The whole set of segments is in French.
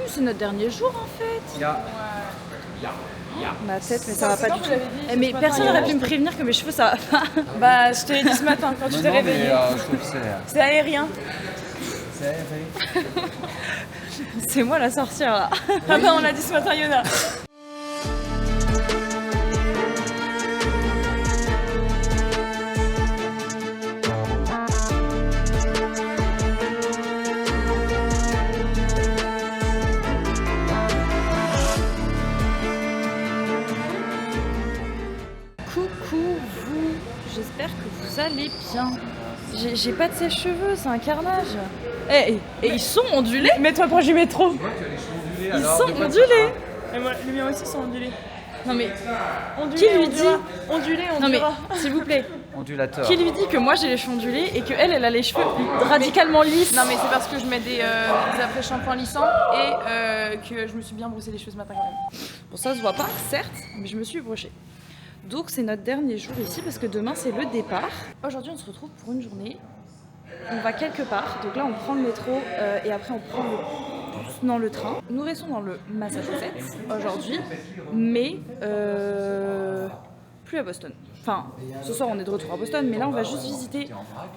c'est notre dernier jour en fait. Ya. Ma tête, mais ça va pas du tout. Eh, Mais personne n'aurait pu me prévenir que mes cheveux ça va pas. Bah, je te l'ai dit ce matin quand tu t'es réveillée. Je trouve que C'est aérien. C'est moi la sorcière là. Ah bah, on l'a dit ce matin, Yona. Coucou vous, j'espère que vous allez bien. J'ai pas de sèche-cheveux, c'est un carnage. Et ils sont ondulés. Mets-toi proche du métro. Ils sont ondulés. Et moi, les miens aussi sont ondulés. Non mais, Ondulés, qui lui dit ondulés, Non mais, ondulera. s'il vous plaît, ondulateur. qui lui dit que moi j'ai les cheveux ondulés et qu'elle, elle a les cheveux radicalement lisses? Non mais c'est parce que je mets des après-shampoings lissants et que je me suis bien brossé les cheveux ce matin quand même. Bon, ça se voit pas, certes, mais je me suis brochée. Donc c'est notre dernier jour ici parce que demain c'est le départ. Aujourd'hui on se retrouve pour une journée. On va quelque part, donc là on prend le métro et après on prend le train. Nous restons dans le Massachusetts aujourd'hui, mais plus à Boston. Enfin, ce soir on est de retour à Boston, mais là on va juste visiter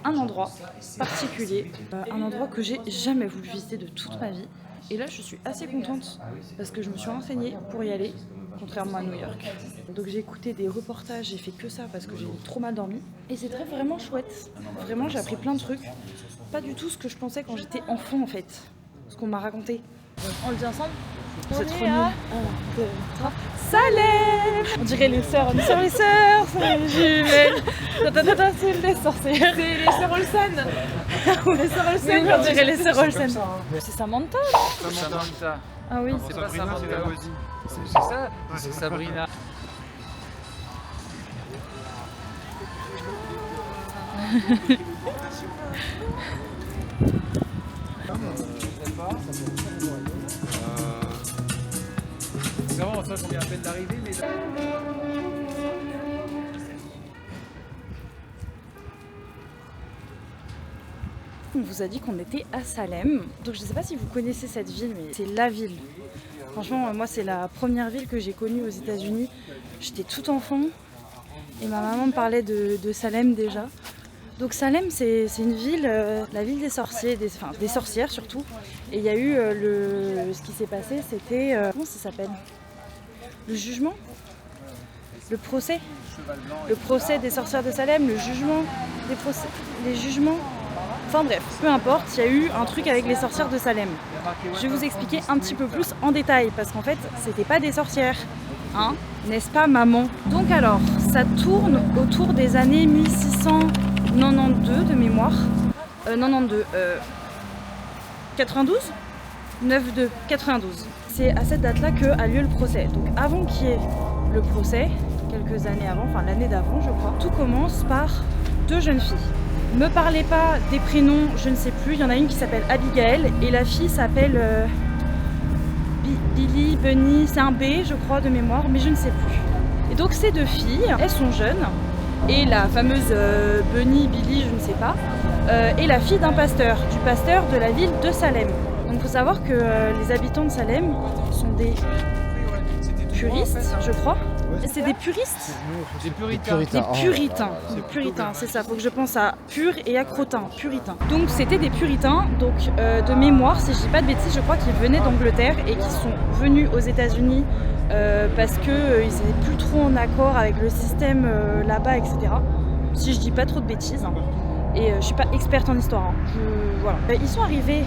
un endroit particulier, un endroit que j'ai jamais voulu visiter de toute ma vie. Et là je suis assez contente parce que je me suis renseignée pour y aller, contrairement à New York. Donc j'ai écouté des reportages, j'ai fait que ça parce que j'ai trop mal dormi. Et c'est vraiment chouette. Vraiment j'ai appris plein de trucs. Pas du tout ce que je pensais quand j'étais enfant en fait. Ce qu'on m'a raconté. On le dit ensemble? C'est trop nul. 1, 2, 3. Salem! On dirait les sœurs, les sœurs, c'est les jumelles. C'est les sorcières. C'est les sœurs Olsen. Ou les sœurs Olsen, on dirait les sœurs Olsen. C'est Samantha? Samantha. Ah oui. C'est pas Samantha. C'est ça? C'est Sabrina. C'est vraiment ça qu'on vient à peine d'arriver, mais là... On vous a dit qu'on était à Salem. Donc je ne sais pas si vous connaissez cette ville, mais c'est la ville. Franchement, moi c'est la première ville que j'ai connue aux États-Unis. J'étais toute enfant et ma maman me parlait de Salem déjà. Donc Salem c'est une ville, la ville des sorciers, des sorcières surtout. Et il y a eu ce qui s'est passé, c'était, comment ça s'appelle? Le jugement? Le procès? Le procès des sorcières de Salem, le jugement des procès, les jugements. Enfin bref, peu importe, il y a eu un truc avec les sorcières de Salem. Je vais vous expliquer un petit peu plus en détail, parce qu'en fait, c'était pas des sorcières, hein, n'est-ce pas maman? Donc alors, ça tourne autour des années 1692 de mémoire. 92 92 92. C'est à cette date-là qu'a lieu le procès. Donc avant qu'il y ait le procès, quelques années avant, enfin l'année d'avant je crois, tout commence par deux jeunes filles. Me parlez pas des prénoms, je ne sais plus. Il y en a une qui s'appelle Abigail et la fille s'appelle Billy, Bunny, c'est un B je crois de mémoire, mais je ne sais plus. Et donc ces deux filles, elles sont jeunes et la fameuse Bunny, Billy, je ne sais pas, est la fille d'un pasteur, du pasteur de la ville de Salem. Donc il faut savoir que les habitants de Salem sont des puristes, je crois. C'est des puristes? Des puritains. Des puritains, des puritains, c'est ça, faut que je pense à pur et à crottin, puritains. Donc c'était des puritains, donc de mémoire, si je dis pas de bêtises, je crois qu'ils venaient d'Angleterre et qu'ils sont venus aux États-Unis parce qu'ils n'étaient plus trop en accord avec le système là-bas, etc. Si je dis pas trop de bêtises, hein. Et je suis pas experte en histoire, hein. Voilà. Ils sont arrivés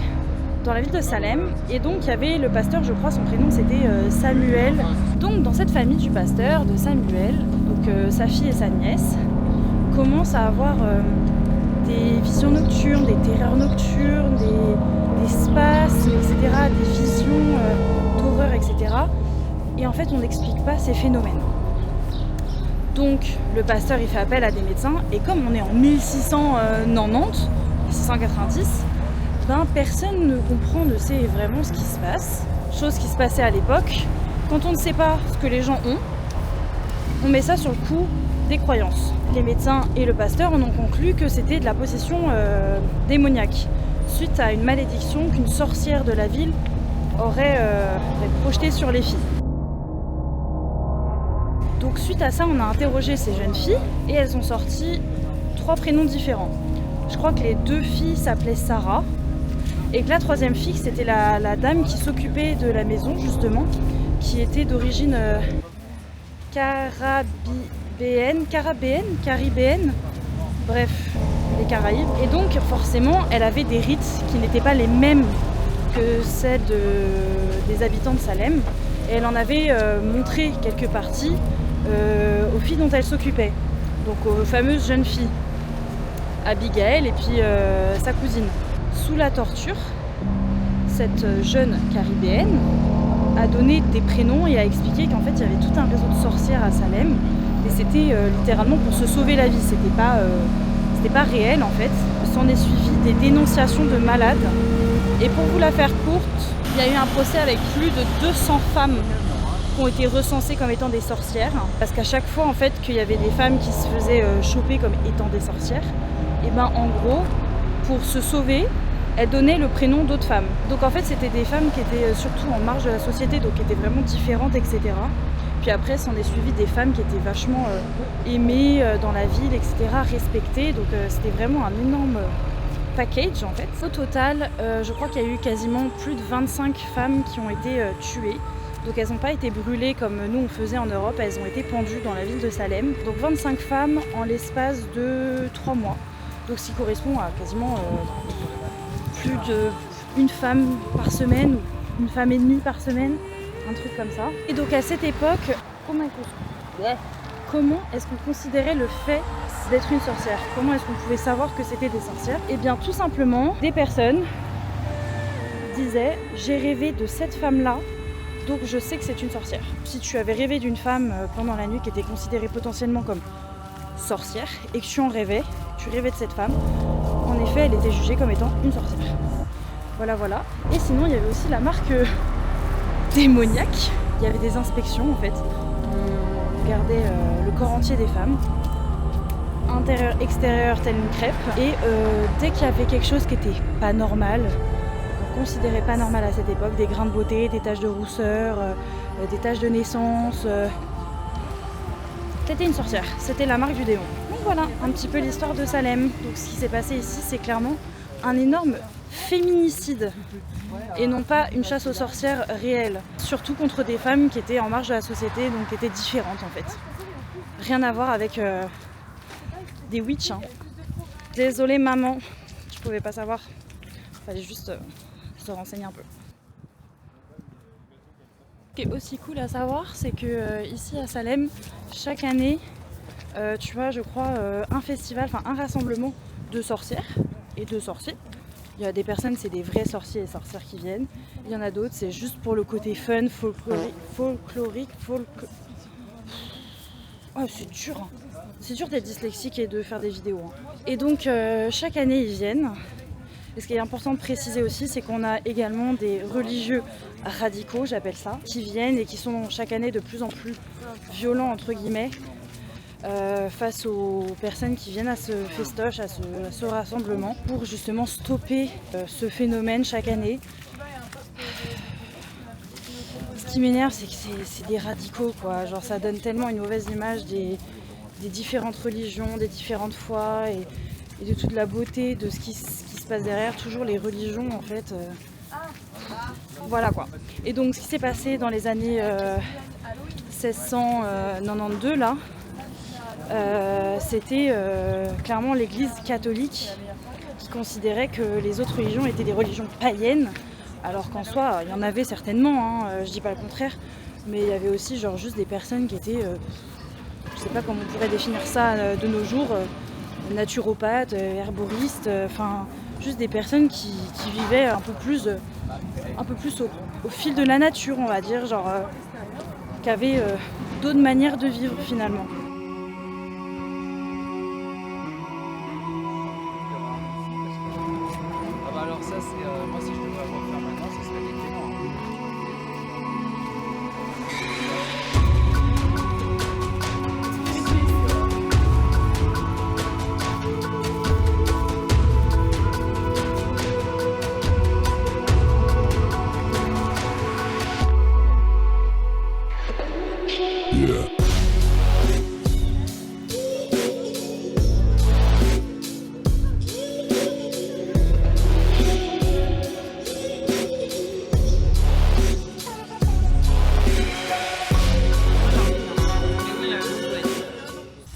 dans la ville de Salem et donc il y avait le pasteur, je crois son prénom c'était Samuel. Donc dans cette famille du pasteur, de Samuel, donc sa fille et sa nièce commencent à avoir des visions nocturnes, des terreurs nocturnes, des spasmes, etc., des visions d'horreur, etc. Et en fait on n'explique pas ces phénomènes. Donc le pasteur il fait appel à des médecins et comme on est en 1690, 1690, ben, personne ne comprend, ne sait vraiment ce qui se passe. Chose qui se passait à l'époque. Quand on ne sait pas ce que les gens ont, on met ça sur le coup des croyances. Les médecins et le pasteur en ont conclu que c'était de la possession démoniaque, suite à une malédiction qu'une sorcière de la ville aurait projeté sur les filles. Donc suite à ça, on a interrogé ces jeunes filles et elles ont sorti 3 prénoms différents. Je crois que les 2 filles s'appelaient Sarah et que la 3e fille, c'était la dame qui s'occupait de la maison justement, qui était d'origine caribéenne, bref, des Caraïbes. Et donc forcément, elle avait des rites qui n'étaient pas les mêmes que celles des habitants de Salem. Et elle en avait montré quelques parties aux filles dont elle s'occupait, donc aux fameuses jeunes filles, Abigail et puis sa cousine. Sous la torture, cette jeune caribéenne a donné des prénoms et a expliqué qu'en fait il y avait tout un réseau de sorcières à Salem et c'était littéralement pour se sauver la vie, c'était pas réel en fait. S'en est suivi des dénonciations de malades et pour vous la faire courte, il y a eu un procès avec plus de 200 femmes qui ont été recensées comme étant des sorcières, parce qu'à chaque fois en fait qu'il y avait des femmes qui se faisaient choper comme étant des sorcières, et ben en gros pour se sauver elles donnaient le prénom d'autres femmes. Donc en fait c'était des femmes qui étaient surtout en marge de la société, donc qui étaient vraiment différentes, etc. Puis après s'en est suivi des femmes qui étaient vachement aimées dans la ville, etc., respectées, donc c'était vraiment un énorme package en fait. Au total, je crois qu'il y a eu quasiment plus de 25 femmes qui ont été tuées. Donc elles n'ont pas été brûlées comme nous on faisait en Europe, elles ont été pendues dans la ville de Salem. Donc 25 femmes en l'espace de 3 mois. Donc ce qui correspond à quasiment plus d'une femme par semaine, ou une femme et demie par semaine, un truc comme ça. Et donc à cette époque, comment est-ce qu'on considérait le fait d'être une sorcière? Comment est-ce qu'on pouvait savoir que c'était des sorcières? Eh bien tout simplement, des personnes disaient « j'ai rêvé de cette femme-là, donc je sais que c'est une sorcière ». Si tu avais rêvé d'une femme pendant la nuit qui était considérée potentiellement comme sorcière et que tu en rêvais, tu rêvais de cette femme, en effet elle était jugée comme étant une sorcière. Voilà voilà. Et sinon il y avait aussi la marque démoniaque. Il y avait des inspections en fait. On regardait le corps entier des femmes, intérieur, extérieur, telle une crêpe. Et dès qu'il y avait quelque chose qui était pas normal, qu'on considérait pas normal à cette époque, des grains de beauté, des taches de rousseur, des taches de naissance, c'était une sorcière, c'était la marque du démon. Donc voilà, un petit peu l'histoire de Salem. Donc ce qui s'est passé ici, c'est clairement un énorme féminicide et non pas une chasse aux sorcières réelle. Surtout contre des femmes qui étaient en marge de la société, donc qui étaient différentes en fait. Rien à voir avec des witches. Hein. Désolée maman, je pouvais pas savoir. Fallait juste se renseigner un peu. Ce qui est aussi cool à savoir, c'est que ici à Salem, chaque année, tu vois, je crois, un festival, enfin un rassemblement de sorcières et de sorciers. Il y a des personnes, c'est des vrais sorciers et sorcières qui viennent. Il y en a d'autres, c'est juste pour le côté fun, folklorique. Oh, c'est dur. Hein. C'est dur d'être dyslexique et de faire des vidéos. Hein. Et donc, chaque année, ils viennent. Et ce qui est important de préciser aussi, c'est qu'on a également des religieux radicaux, j'appelle ça, qui viennent et qui sont chaque année de plus en plus violents, entre guillemets, face aux personnes qui viennent à ce festoche, à ce rassemblement, pour justement stopper ce phénomène chaque année. Ce qui m'énerve, c'est que c'est des radicaux, quoi. Genre, ça donne tellement une mauvaise image des différentes religions, des différentes foi et de toute la beauté de ce qui se passe derrière. Toujours les religions, en fait. Voilà, quoi. Et donc, ce qui s'est passé dans les années 1692, là, c'était clairement l'église catholique qui considérait que les autres religions étaient des religions païennes, alors qu'en soi il y en avait certainement, hein, je dis pas le contraire, mais il y avait aussi genre juste des personnes qui étaient, je sais pas comment on pourrait définir ça de nos jours, naturopathes, herboristes, enfin juste des personnes qui vivaient un peu plus au fil de la nature, on va dire, genre qui avaient d'autres manières de vivre finalement. Alors ça c'est moi si je devais refaire maintenant, ce serait des cléments.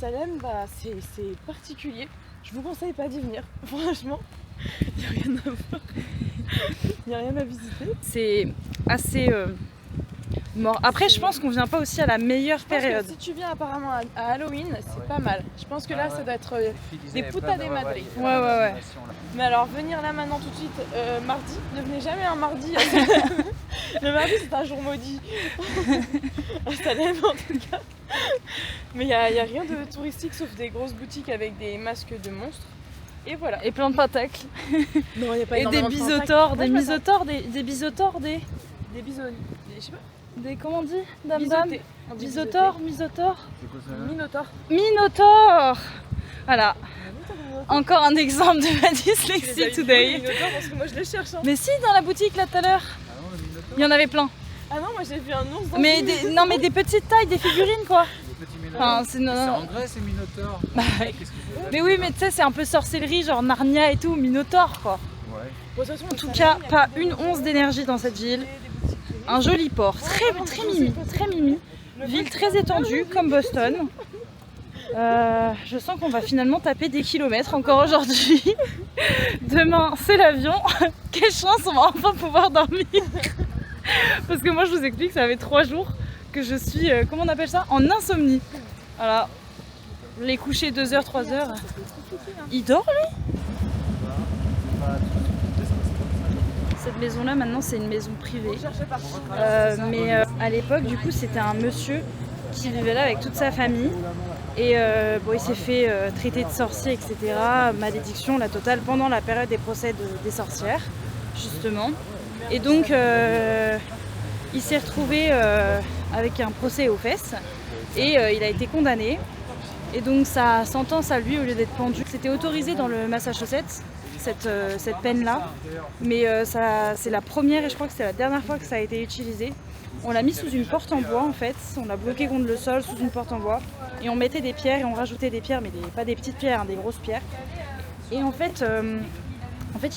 Salem, bah, c'est particulier. Je vous conseille pas d'y venir, franchement. Il n'y a rien à voir. Il n'y a rien à visiter. C'est assez mort. Après, je pense qu'on vient pas aussi à la meilleure période. Si tu viens apparemment à Halloween, c'est pas mal. Je pense que là, ça doit être des putas de Madrid. Ouais. Mais alors, venir là maintenant tout de suite, mardi, ne venez jamais un mardi. Le mardi, c'est un jour maudit. À Salem, en tout cas. Mais il n'y a rien de touristique sauf des grosses boutiques avec des masques de monstres. Et voilà. Et plein de pentacles. Non, il y a pas Et des bisotaures, des misotaures, des bisotaures, des bisonniers. Je sais pas. des comment on dit, dame. Bisotés. Bisotaures. Minotaure. Minotaure. Voilà. Encore un exemple de ma dyslexie today. Minotaure parce que moi je les cherche. Hein. Mais si, dans la boutique là tout à l'heure, il y en avait plein. Ah non, moi j'ai vu un ours dans Mais des petites tailles, des figurines quoi. Des petits Enfin, Minotaures. C'est en Grèce, ces Minotaures. Qu'est-ce que c'est? Mais oui, mais tu sais, c'est un peu sorcellerie, genre Narnia et tout, Minotaure quoi. Ouais. En tout cas, pas une once d'énergie dans cette ville. Un joli port, très mimi. Ville très étendue, comme Boston. Je sens qu'on va finalement taper des kilomètres encore aujourd'hui. Demain, c'est l'avion. Quelle chance, on va enfin pouvoir dormir. Parce que moi, je vous explique, ça fait 3 jours que je suis, comment on appelle ça, en insomnie. Voilà. Les coucher 2h, 3h. Il dort, lui? Cette maison-là, maintenant, c'est une maison privée. Mais à l'époque, du coup, c'était un monsieur qui vivait là avec toute sa famille. Et bon, il s'est fait traiter de sorcier, etc. Malédiction, la totale, pendant la période des procès des sorcières, justement. Et donc, il s'est retrouvé avec un procès aux fesses. Et il a été condamné. Et donc, sa sentence à lui, au lieu d'être pendu, c'était autorisé dans le Massachusetts, cette peine-là. Mais c'est la première et je crois que c'est la dernière fois que ça a été utilisé. On l'a mis sous une porte en bois en fait, on l'a bloqué contre le sol sous une porte en bois et on mettait des pierres et on rajoutait des pierres, mais pas des petites pierres, hein, des grosses pierres. Et en fait,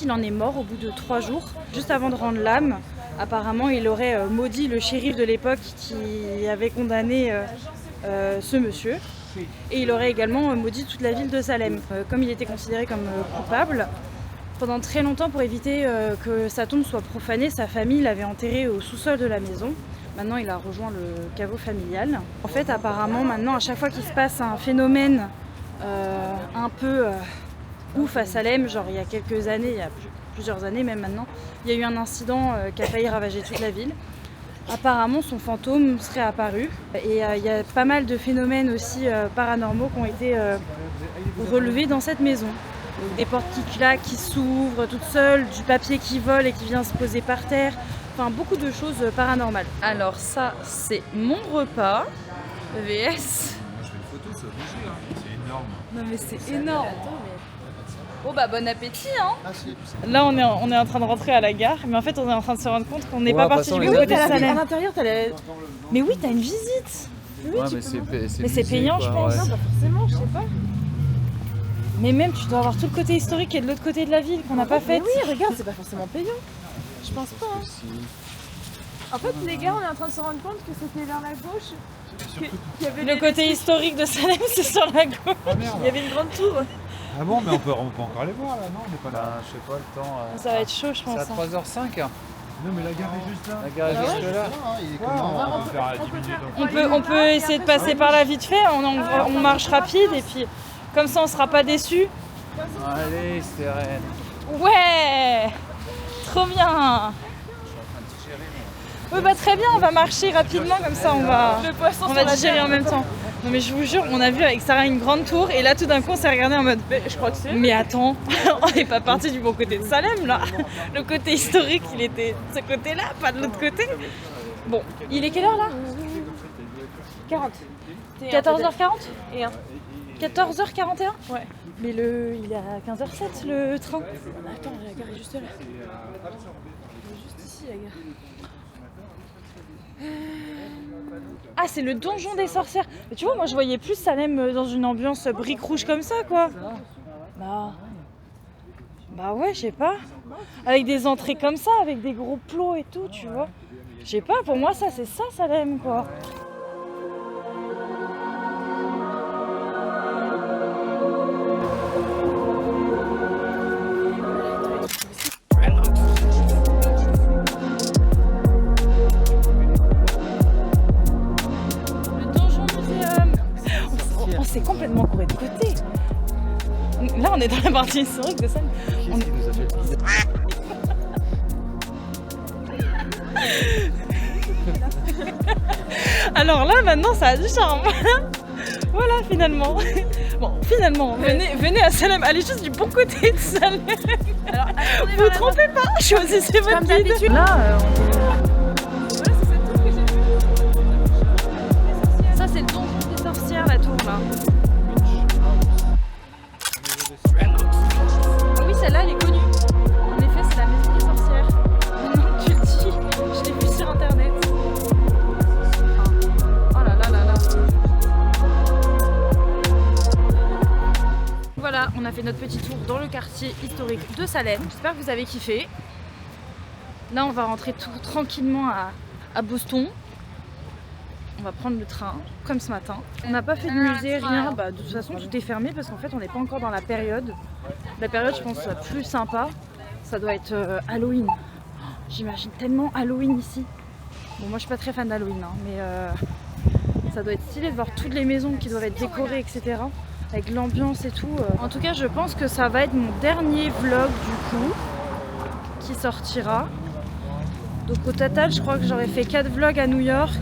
il en est mort au bout de 3 jours, juste avant de rendre l'âme. Apparemment, il aurait maudit le shérif de l'époque qui avait condamné ce monsieur. Et il aurait également maudit toute la ville de Salem. Comme il était considéré comme coupable, pendant très longtemps, pour éviter que sa tombe soit profanée, sa famille l'avait enterré au sous-sol de la maison. Maintenant, il a rejoint le caveau familial. En fait, apparemment, maintenant, à chaque fois qu'il se passe un phénomène un peu ouf à Salem, genre il y a quelques années, il y a plusieurs années même maintenant, il y a eu un incident qui a failli ravager toute la ville. Apparemment, son fantôme serait apparu. Et il y a pas mal de phénomènes aussi paranormaux qui ont été relevés dans cette maison. Donc, des portes qui claquent, qui s'ouvrent toutes seules, du papier qui vole et qui vient se poser par terre. Enfin, beaucoup de choses paranormales. Alors ça, c'est mon repas. VS. Moi, je fais une photo, ça bouge là. C'est énorme. Non mais c'est énorme. Oh bah bon appétit hein. Là on est en train de rentrer à la gare, mais en fait on est en train de se rendre compte qu'on n'est pas parti du côté de Salem. À l'intérieur, t'as la... Mais oui, t'as une visite. Oui, Ouais, mais c'est payant, je pense. Non, pas forcément, je sais pas. Mais même tu dois avoir tout le côté historique qui est de l'autre côté de la ville qu'on n'a pas fait. Oui, regarde, c'est pas forcément payant. Je pense pas. Hein. En fait, les gars, on est en train de se rendre compte que c'était vers la gauche. Qu'il y avait Le côté historique de Salem, c'est sur la gauche. Ah merde. Il y avait une grande tour. Ah bon, mais on peut encore les voir là, non? On n'est pas là. Je sais pas le temps. Ça va être chaud, je pense. C'est à 3h05. Non, mais la gare est juste là. La gare est juste là. Il est comment? On peut faire à 10 minutes. On peut essayer de passer par là vite fait, on marche rapide et puis comme ça on sera pas déçus. Allez, Stéphane. Ouais, trop bien. Oui bah très bien, on va marcher rapidement comme ça on va digérer en même temps. Non mais je vous jure, on a vu avec Sarah une grande tour et là tout d'un coup on s'est regardé en mode Je crois que c'est. mais attends, on n'est pas parti du bon côté de Salem là. Le côté historique il était de ce côté là, pas de l'autre côté. Bon, il est quelle heure là? 40. 14h40 Et 1. 14h41? Ouais. Mais il est à 15h07 le train. Attends, la gare est juste là. Elle est juste ici la gare. Ah, c'est le donjon des sorcières. Mais tu vois, moi je voyais plus Salem dans une ambiance brique rouge comme ça, quoi. Bah ouais, je sais pas. Avec des entrées comme ça, avec des gros plots et tout, tu vois. Je sais pas, pour moi ça c'est ça Salem, quoi. Le donjon muséum. On s'est complètement couré de côté. Là on est dans la partie historique de Salem. Qu'est-ce qui nous a fait bizarre? Alors là maintenant ça a du charme. Voilà finalement. Bon finalement, venez à Salem, allez juste du bon côté de Salem. Alors, Vous trompez pas, choisissez votre guide. Là, Voilà, c'est cette tour que j'ai vue. ça c'est le donjon des sorcières, la tour là. Ah oui, celle-là elle est connue. En effet, c'est la maison des sorcières. Maintenant que tu le dis, je l'ai vue sur internet. Oh là là là là. Voilà, on a fait notre petit tour dans le quartier historique de Salem. J'espère que vous avez kiffé. Là, on va rentrer tout tranquillement à Boston. On va prendre le train, comme ce matin. On n'a pas fait de musée, rien. Bah, de toute façon, tout est fermé parce qu'en fait, on n'est pas encore dans la période. La période, je pense, la plus sympa, ça doit être Halloween. J'imagine tellement Halloween ici. Bon, moi, je suis pas très fan d'Halloween, hein, mais ça doit être stylé de voir toutes les maisons qui doivent être décorées, etc. Avec l'ambiance et tout. En tout cas, je pense que ça va être mon dernier vlog du coup qui sortira. Donc au total, je crois que j'aurais fait 4 vlogs à New York,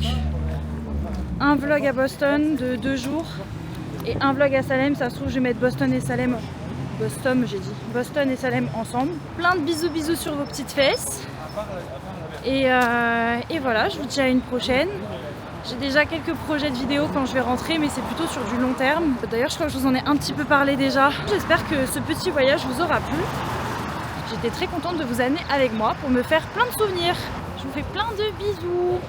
un vlog à Boston de 2 jours et un vlog à Salem. Ça se trouve, je vais mettre Boston et Salem. Boston, j'ai dit. Boston et Salem ensemble. Plein de bisous sur vos petites fesses. Et voilà, je vous dis à une prochaine. J'ai déjà quelques projets de vidéos quand je vais rentrer, mais c'est plutôt sur du long terme. D'ailleurs, je crois que je vous en ai un petit peu parlé déjà. J'espère que ce petit voyage vous aura plu. J'étais très contente de vous amener avec moi pour me faire plein de souvenirs. Je vous fais plein de bisous.